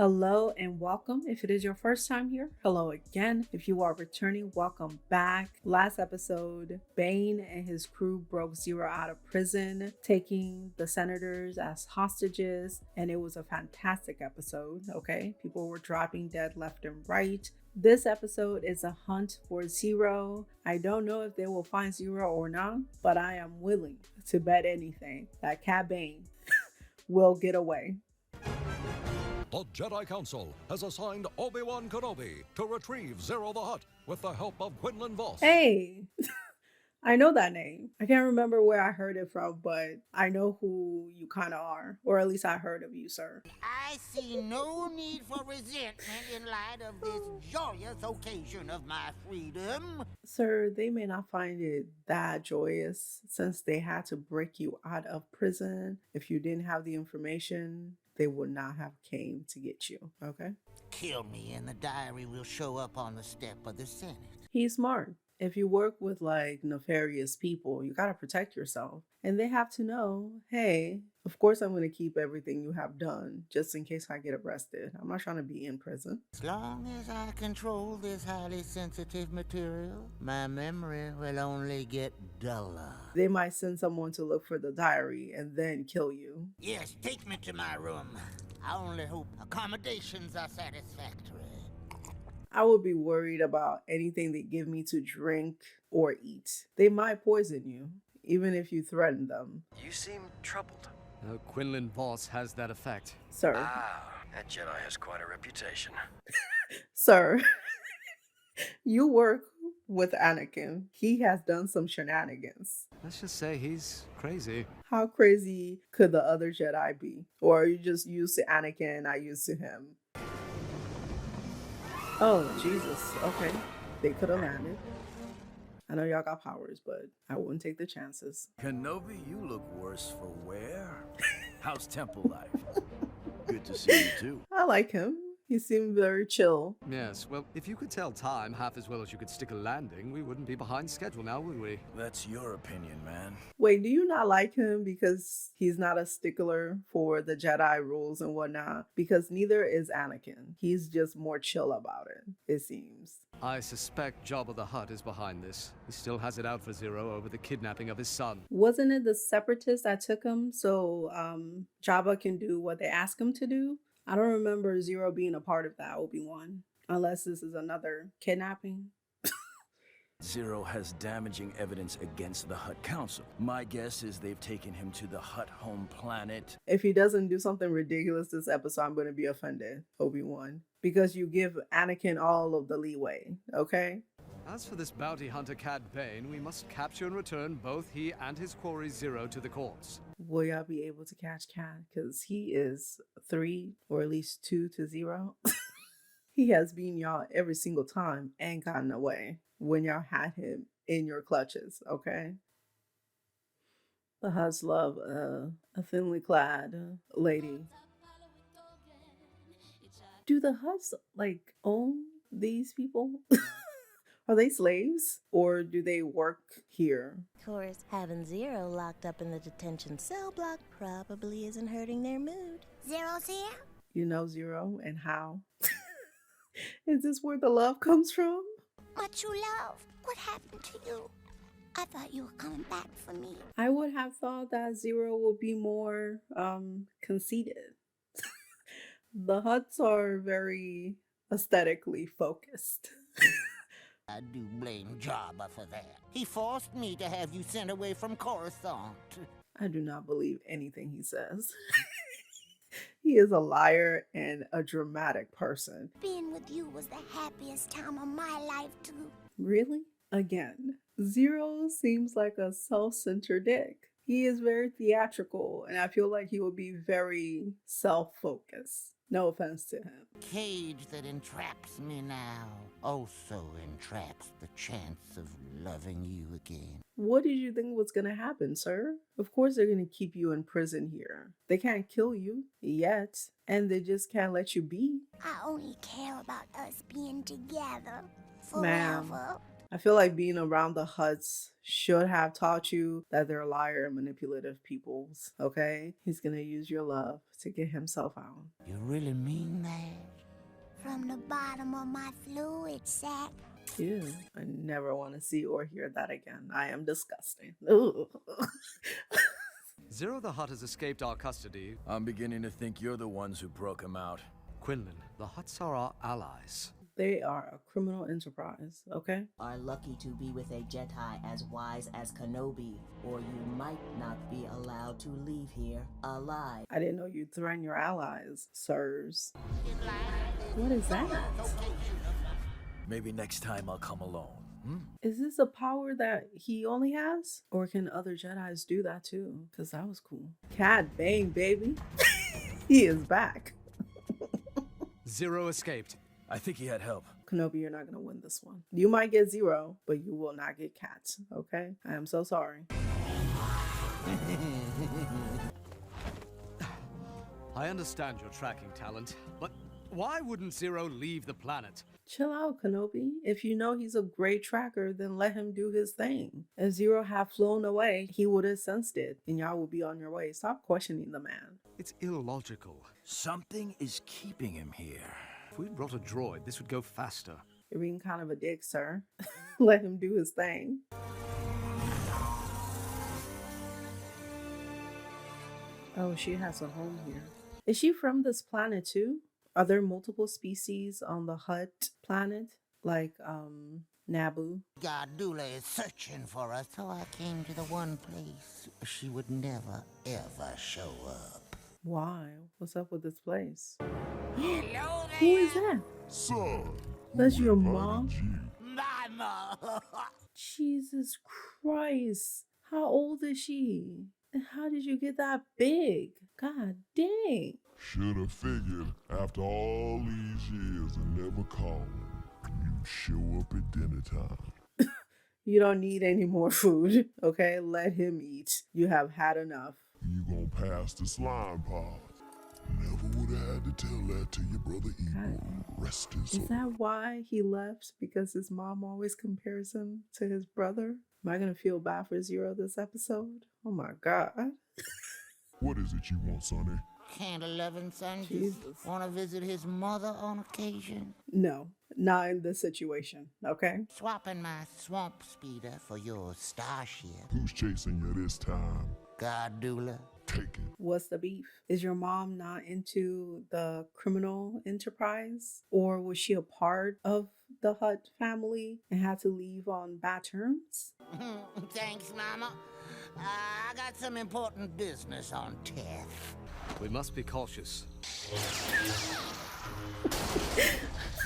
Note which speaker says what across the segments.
Speaker 1: Hello and welcome. If it is your first time here, hello again. If you are returning, welcome back. Last episode, Bane and his crew broke Ziro out of prison, taking the senators as hostages, and it was a fantastic episode, okay? People were dropping dead left and right. This episode is a hunt for Ziro. I don't know if they will find Ziro or not, but I am willing to bet anything that Cade Bane will get away.
Speaker 2: The Jedi Council has assigned Obi-Wan Kenobi to retrieve Ziro the Hutt with the help of Quinlan Voss.
Speaker 1: Hey, I know that name. I can't remember where I heard it from, but I know who you kind of are, or at least I heard of you, sir.
Speaker 3: I see no need for resentment in light of this joyous occasion of my freedom.
Speaker 1: Sir, they may not find it that joyous since they had to break you out of prison. If you didn't have the information, they would not have came to get you, okay?
Speaker 3: Kill me and the diary will show up on the step of the Senate.
Speaker 1: He's smart. If you work with like nefarious people, you gotta protect yourself. And they have to know, hey, of course I'm gonna keep everything you have done just in case I get arrested. I'm not trying to be in prison.
Speaker 3: As long as I control this highly sensitive material, my memory will only get duller.
Speaker 1: They might send someone to look for the diary and then kill you.
Speaker 3: Yes, take me to my room. I only hope accommodations are satisfactory.
Speaker 1: I would be worried about anything they give me to drink or eat. They might poison you, even if you threaten them.
Speaker 4: You seem troubled.
Speaker 5: Quinlan Voss has that effect.
Speaker 1: Sir.
Speaker 4: That Jedi has quite a reputation.
Speaker 1: Sir, you work with Anakin. He has done some shenanigans.
Speaker 5: Let's just say he's crazy.
Speaker 1: How crazy could the other Jedi be? Or are you just used to Anakin and not used to him? Oh, Jesus. Okay. They could have landed. I know y'all got powers, but I wouldn't take the chances.
Speaker 6: Kenobi, you look worse for wear. How's temple life? Good to see you too.
Speaker 1: I like him. He seemed very chill.
Speaker 5: Yes, well, if you could tell time half as well as you could stick a landing, we wouldn't be behind schedule now, would we?
Speaker 6: That's your opinion, man.
Speaker 1: Wait, do you not like him because he's not a stickler for the Jedi rules and whatnot? Because neither is Anakin. He's just more chill about it, it seems.
Speaker 5: I suspect Jabba the Hutt is behind this. He still has it out for Ziro over the kidnapping of his son.
Speaker 1: Wasn't it the Separatists that took him so Jabba can do what they ask him to do? I don't remember Ziro being a part of that, Obi-Wan. Unless this is another kidnapping.
Speaker 6: Ziro has damaging evidence against the Hutt Council. My guess is they've taken him to the Hutt home planet.
Speaker 1: If he doesn't do something ridiculous this episode, I'm going to be offended, Obi-Wan. Because you give Anakin all of the leeway, okay?
Speaker 5: As for this bounty hunter Cade Bane, we must capture and return both he and his quarry Ziro to the courts.
Speaker 1: Will y'all be able to catch Cade? Because he is 3 or at least 2-0. He has beaten y'all every single time and gotten away when y'all had him in your clutches, okay? The Hutts love a thinly clad lady. Do the Hutts, like, own these people? Are they slaves or do they work here?
Speaker 7: Of course, having Ziro locked up in the detention cell block probably isn't hurting their mood.
Speaker 8: Ziro's here?
Speaker 1: You know Ziro and how? Is this where the love comes from?
Speaker 8: My true love, what happened to you? I thought you were coming back for me.
Speaker 1: I would have thought that Ziro would be more conceited. The Hutts are very aesthetically focused.
Speaker 3: I do blame Jabba for that. He forced me to have you sent away from Coruscant.
Speaker 1: I do not believe anything he says. He is a liar and a dramatic person.
Speaker 8: Being with you was the happiest time of my life, too.
Speaker 1: Really? Again, Ziro seems like a self-centered dick. He is very theatrical, and I feel like he would be very self-focused. No offense to him.
Speaker 3: Cage that entraps me now also entraps the chance of loving you again.
Speaker 1: What did you think was gonna happen, sir? Of course they're gonna keep you in prison here. They can't kill you yet, and they just can't let you be.
Speaker 8: I only care about us being together
Speaker 1: Ma'am.
Speaker 8: forever.
Speaker 1: I feel like being around the Hutts should have taught you that they're liar and manipulative peoples, okay? He's gonna use your love to get himself out.
Speaker 3: You really mean that?
Speaker 8: From the bottom of my fluid sac.
Speaker 1: Ew, I never want to see or hear that again. I am disgusting. Ugh.
Speaker 5: Ziro the Hutt has escaped our custody.
Speaker 6: I'm beginning to think you're the ones who broke him out.
Speaker 5: Quinlan, the Hutts are our allies.
Speaker 1: They are a criminal enterprise, okay?
Speaker 9: Are lucky to be with a Jedi as wise as Kenobi, or you might not be allowed to leave here alive.
Speaker 1: I didn't know you'd threaten your allies, sirs. What is that?
Speaker 6: Maybe next time I'll come alone.
Speaker 1: Is this a power that he only has? Or can other Jedis do that too? Because that was cool. Cade Bane, baby. He is back.
Speaker 5: Ziro escaped.
Speaker 6: I think he had help.
Speaker 1: Kenobi, you're not going to win this one. You might get Ziro, but you will not get Cats, okay? I am so sorry.
Speaker 5: I understand your tracking talent, but why wouldn't Ziro leave the planet?
Speaker 1: Chill out, Kenobi. If you know he's a great tracker, then let him do his thing. If Ziro had flown away, he would have sensed it, and y'all would be on your way. Stop questioning the man.
Speaker 5: It's illogical.
Speaker 6: Something is keeping him here.
Speaker 5: If we'd brought a droid, this would go faster.
Speaker 1: You're being kind of a dick, sir. Let him do his thing. Oh, she has a home here. Is she from this planet too? Are there multiple species on the Hutt planet? Like, Naboo?
Speaker 3: Yardula is searching for us, so I came to the one place she would never, ever show up.
Speaker 1: Why? What's up with this place?
Speaker 3: Hello there!
Speaker 1: Who is that?
Speaker 10: Son,
Speaker 1: That's
Speaker 10: who
Speaker 1: your
Speaker 10: invited
Speaker 1: mom?
Speaker 10: you?
Speaker 3: Mama!
Speaker 1: Jesus Christ. How old is she? And how did you get that big? God dang.
Speaker 10: Should have figured after all these years and never calling, you'd show up at dinner time.
Speaker 1: You don't need any more food, okay? Let him eat. You have had enough.
Speaker 10: You gonna pass the slime pod. Never would have had to tell that to your brother Eagle. Rest his soul.
Speaker 1: Is that why he left? Because his mom always compares him to his brother? Am I gonna feel bad for Ziro this episode? Oh my God.
Speaker 10: What is it you want, Sonny?
Speaker 3: Can't 11 son
Speaker 1: Jesus.
Speaker 3: just want to visit his mother on occasion?
Speaker 1: No, not in this situation, okay?
Speaker 3: Swapping my swamp speeder for your starship.
Speaker 10: Who's chasing you this time?
Speaker 3: Gardula.
Speaker 10: Take it.
Speaker 1: What's the beef? Is your mom not into the criminal enterprise? Or was she a part of the Hutt family and had to leave on bad terms?
Speaker 3: Thanks, Mama. I got some important business on tap.
Speaker 5: We must be cautious.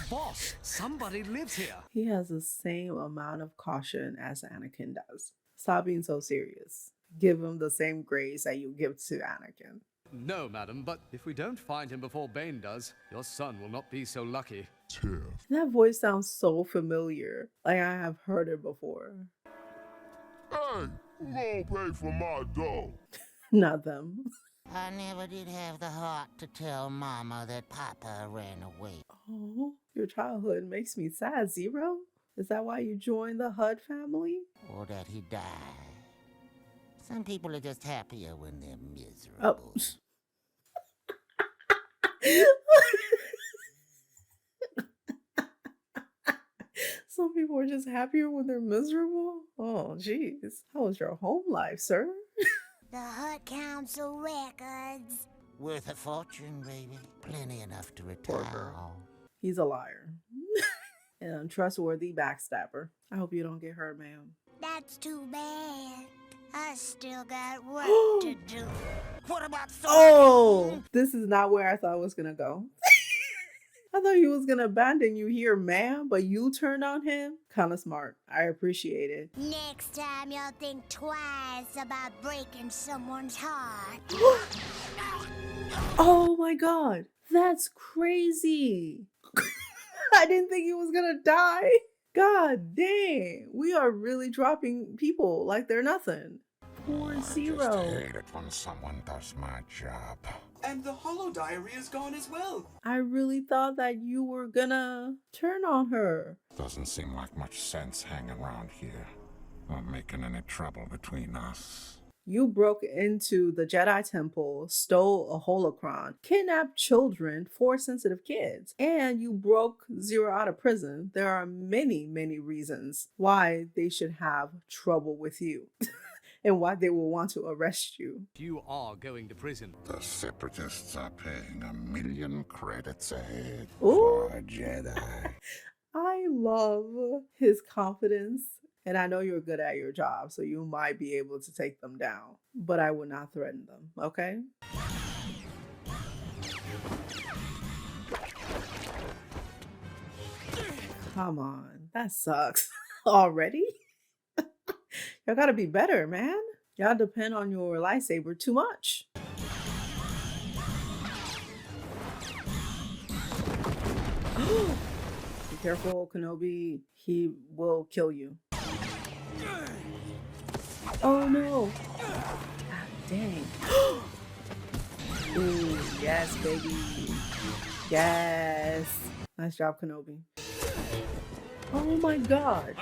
Speaker 5: Boss, somebody lives here.
Speaker 1: He has the same amount of caution as Anakin does. Stop being so serious. Give him the same grace that you give to Anakin.
Speaker 5: No, madam, but if we don't find him before Bane does, your son will not be so lucky.
Speaker 10: Tiff.
Speaker 1: That voice sounds so familiar, like I have heard it before.
Speaker 10: Hey, who gonna pay for my dog?
Speaker 1: Not them.
Speaker 3: I never did have the heart to tell Mama that Papa ran away.
Speaker 1: Oh, your childhood makes me sad, Ziro. Is that why you joined the Hutt family?
Speaker 3: Or that he died. Some people are just happier when they're
Speaker 1: Oh.
Speaker 3: miserable.
Speaker 1: Some people are just happier when they're miserable? Oh, jeez. How was your home life, sir?
Speaker 8: The Hutt Council records.
Speaker 3: Worth a fortune, baby. Plenty enough to retire on.
Speaker 1: He's a liar. An untrustworthy backstabber. I hope you don't get hurt, ma'am.
Speaker 8: That's too bad. I still got work to do.
Speaker 3: What about
Speaker 1: Oh, this is not where I thought it was gonna go. I thought he was gonna abandon you here, ma'am, but you turned on him? Kinda smart. I appreciate it.
Speaker 8: Next time you'll think twice about breaking someone's heart.
Speaker 1: Oh my God, that's crazy. I didn't think he was gonna die. God dang, we are really dropping people like they're nothing. Poor Ziro.
Speaker 11: I just hate it when someone does my job. And the holo diary is gone as well.
Speaker 1: I really thought that you were gonna turn on her.
Speaker 12: Doesn't seem like much sense hanging around here or making any trouble between us.
Speaker 1: You broke into the Jedi Temple, stole a holocron, kidnapped children, 4 sensitive kids, and you broke Ziro out of prison. There are many, many reasons why they should have trouble with you and why they will want to arrest you.
Speaker 5: You are going to prison.
Speaker 12: The Separatists are paying 1,000,000 credits ahead
Speaker 1: Ooh.
Speaker 12: for a Jedi.
Speaker 1: I love his confidence. And I know you're good at your job, so you might be able to take them down. But I would not threaten them, okay? Come on, that sucks. Already? Y'all gotta be better, man. Y'all depend on your lightsaber too much. Be careful, Kenobi. He will kill you. Oh no! God dang. Ooh, yes, baby. Yes. Nice job, Kenobi. Oh my god.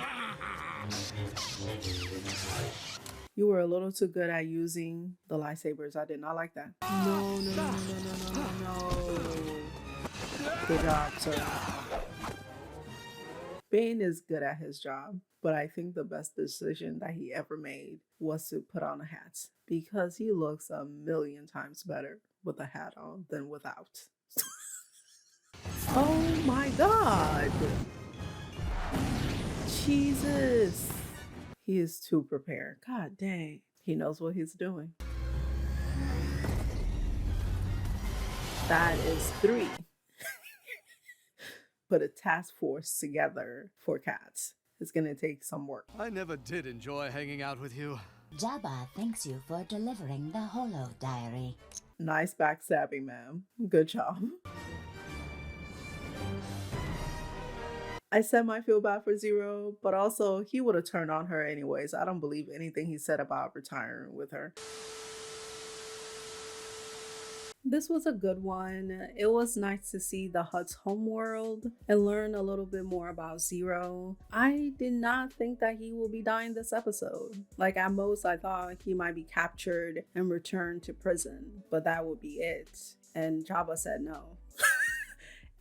Speaker 1: You were a little too good at using the lightsabers. I did not like that. No, no, no, no, no, no, no, no. Good job, sir. Bane is good at his job, but I think the best decision that he ever made was to put on a hat because he looks 1,000,000 times better with a hat on than without. Oh my god! Jesus! He is too prepared. God dang. He knows what he's doing. That is 3. Put a task force together for cats. It's gonna take some work.
Speaker 5: I never did enjoy hanging out with you.
Speaker 13: Jabba thanks you for delivering the holo diary.
Speaker 1: Nice backstabbing, ma'am. Good job. I said I feel bad for Ziro, but also he would have turned on her anyways. I don't believe anything he said about retiring with her. This was a good one. It was nice to see the Hutt's homeworld and learn a little bit more about Ziro. I did not think that he will be dying this episode. Like at most, I thought he might be captured and returned to prison, but that would be it. And Jabba said no.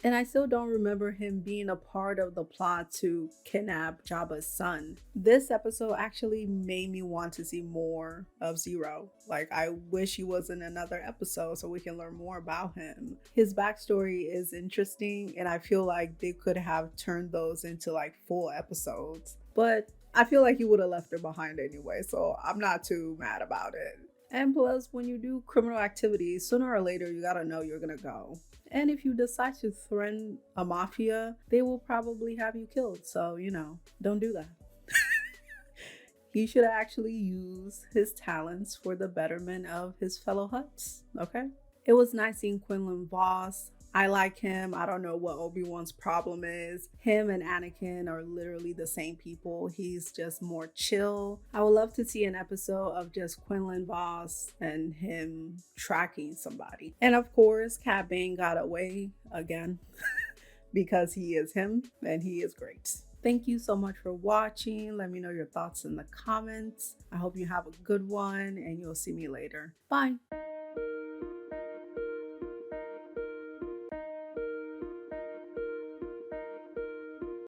Speaker 1: And I still don't remember him being a part of the plot to kidnap Jabba's son. This episode actually made me want to see more of Ziro. Like, I wish he was in another episode so we can learn more about him. His backstory is interesting, and I feel like they could have turned those into like full episodes. But I feel like he would have left her behind anyway, so I'm not too mad about it. And plus, when you do criminal activities, sooner or later, you gotta know you're gonna go. And if you decide to threaten a mafia, they will probably have you killed. So, you know, don't do that. He should actually use his talents for the betterment of his fellow Hutts, okay? It was nice seeing Quinlan Voss. I like him. I don't know what Obi-Wan's problem is. Him and Anakin are literally the same people. He's just more chill. I would love to see an episode of just Quinlan Voss and him tracking somebody. And of course, Cade Bane got away again because he is him and he is great. Thank you so much for watching. Let me know your thoughts in the comments. I hope you have a good one and you'll see me later. Bye.